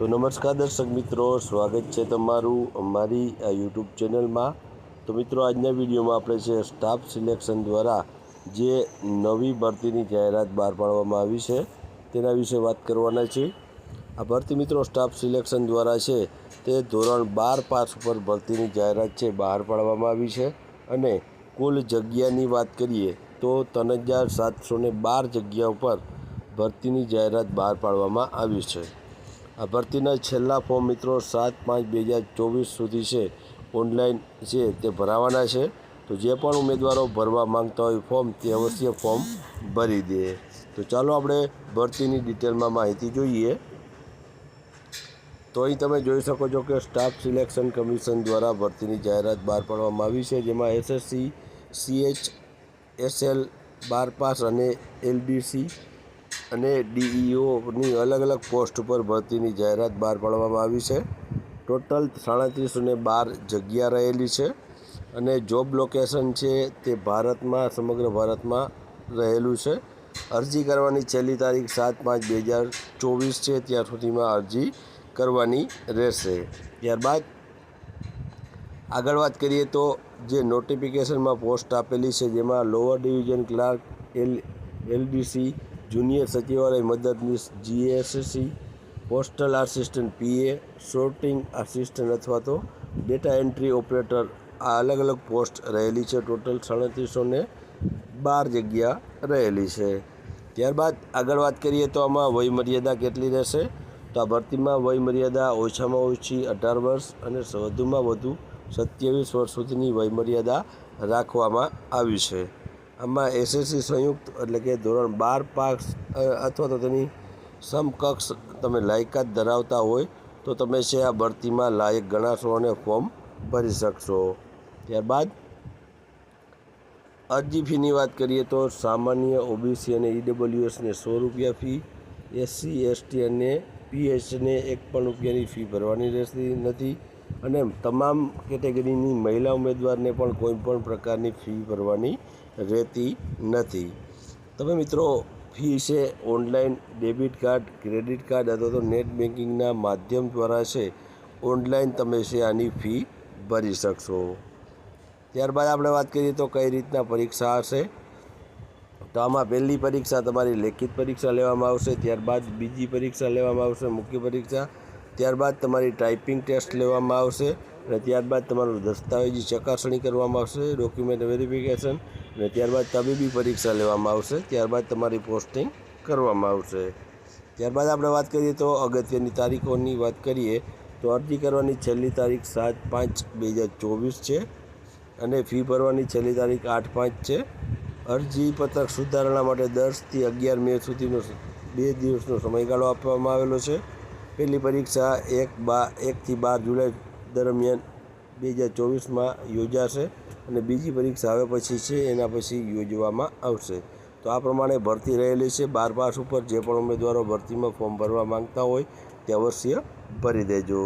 તો નમસ્કાર દર્શક મિત્રો, સ્વાગત છે તમારું અમારી આ યુટ્યુબ ચેનલમાં। તો મિત્રો, આજના વિડીયોમાં આપણે છે સ્ટાફ સિલેક્શન દ્વારા જે નવી ભરતીની જાહેરાત બહાર પાડવામાં આવી છે તેના વિશે વાત કરવાના છે। આ ભરતી મિત્રો સ્ટાફ સિલેક્શન દ્વારા છે તે ધોરણ 12 પાસ ઉપર ભરતીની જાહેરાત છે બહાર પાડવામાં આવી છે અને કુલ જગ્યાની વાત કરીએ તો 3712 જગ્યા ઉપર ભરતીની જાહેરાત બહાર પાડવામાં આવી છે। આ ભરતીના છેલ્લા ફોર્મ મિત્રો 7/5/2024 સુધી છે ઓનલાઈન છે તે ભરાવાના છે। તો જે પણ ઉમેદવારો ભરવા માંગતા હોય ફોર્મ તે અવશ્ય ફોર્મ ભરી દે। તો ચાલો આપણે ભરતીની ડિટેલમાં માહિતી જોઈએ। તો અહીં તમે જોઈ શકો છો કે સ્ટાફ સિલેક્શન કમિશન દ્વારા ભરતીની જાહેરાત બહાર પાડવામાં આવી છે, જેમાં એસએસસી, CHSL 12 પાસ અને LDC અને DEOની અલગ અલગ પોસ્ટ ઉપર ભરતીની જાહેરાત બહાર પાડવામાં આવી છે। ટોટલ 3712 જગ્યા રહેલી છે અને જોબ લોકેશન છે તે ભારતમાં, સમગ્ર ભારતમાં રહેલું છે। અરજી કરવાની છેલ્લી તારીખ 7/5/2024 છે, ત્યાં સુધીમાં અરજી કરવાની રહેશે। ત્યારબાદ આગળ વાત કરીએ તો જે નોટિફિકેશનમાં પોસ્ટ આપેલી છે, જેમાં lower division clerk, LDC, junior સચિવાલય મદદનીશ GSC, postal assistant PA, sorting assistant અથવા તો ડેટા એન્ટ્રી ઓપરેટર, આ અલગ અલગ પોસ્ટ રહેલી છે। ટોટલ 3712 જગ્યા રહેલી છે। ત્યારબાદ આગળ વાત કરીએ તો આમાં વયમર્યાદા કેટલી રહેશે, તો આ ભરતીમાં વયમર્યાદા ઓછામાં ઓછી 18 વર્ષ અને વધુમાં વધુ 27 વર્ષ સુધીની વયમર્યાદા રાખવામાં આવી છે। આમાં SSC સંયુક્ત એટલે કે ધોરણ 12 પાસ અથવા તો તેની સમકક્ષ તમે લાયકાત ધરાવતા હોય તો તમે છે આ ભરતીમાં લાયક ગણાશો અને ફોર્મ ભરી શકશો। ત્યારબાદ અરજી ફીની વાત કરીએ તો સામાન્ય OBC અને EWSને 100 રૂપિયા ફી, SC ST અને PHને 1 પણ રૂપિયાની ફી ભરવાની રહેતી નથી અને તમામ કેટેગરીની મહિલા ઉમેદવારને પણ કોઈ પણ પ્રકારની ફી ભરવાની રહેતી નથી। તમે મિત્રો ફી છે online debit card, credit card અથવા તો નેટ બેન્કિંગના માધ્યમ દ્વારા છે ઓનલાઈન તમે છે આની ફી ભરી શકશો। ત્યારબાદ આપણે વાત કરીએ તો કઈ રીતના પરીક્ષા હશે, તો આમાં પહેલી પરીક્ષા તમારી લેખિત પરીક્ષા લેવામાં આવશે, ત્યારબાદ બીજી પરીક્ષા લેવામાં આવશે મુખ્ય પરીક્ષા, ત્યારબાદ તમારી ટાઈપિંગ ટેસ્ટ લેવામાં આવશે અને ત્યારબાદ તમારું દસ્તાવેજી ચકાસણી કરવામાં આવશે, ડોક્યુમેન્ટ વેરિફિકેશન, અને ત્યારબાદ તબીબી પરીક્ષા લેવામાં આવશે, ત્યારબાદ તમારી પોસ્ટિંગ કરવામાં આવશે। ત્યારબાદ આપણે વાત કરીએ તો અગત્યની તારીખોની વાત કરીએ તો અરજી કરવાની છેલ્લી તારીખ 7/5/2024 છે અને ફી ભરવાની છેલ્લી તારીખ 8/5 છે। અરજી પત્રક સુધારણા માટે 10 થી 11 મે સુધીનો 2 દિવસનો સમયગાળો આપવામાં આવેલો છે। પહેલી પરીક્ષા 1 થી 12 જુલાઈ દરમિયાન 2024માં યોજાશે અને બીજી પરીક્ષા હવે પછી છે એના પછી યોજવામાં આવશે। તો આ પ્રમાણે ભરતી રહેલી છે 12 પાસ ઉપર। જે પણ ઉમેદવારો ભરતીમાં ફોર્મ ભરવા માંગતા હોય તે અવશ્ય ભરી દેજો।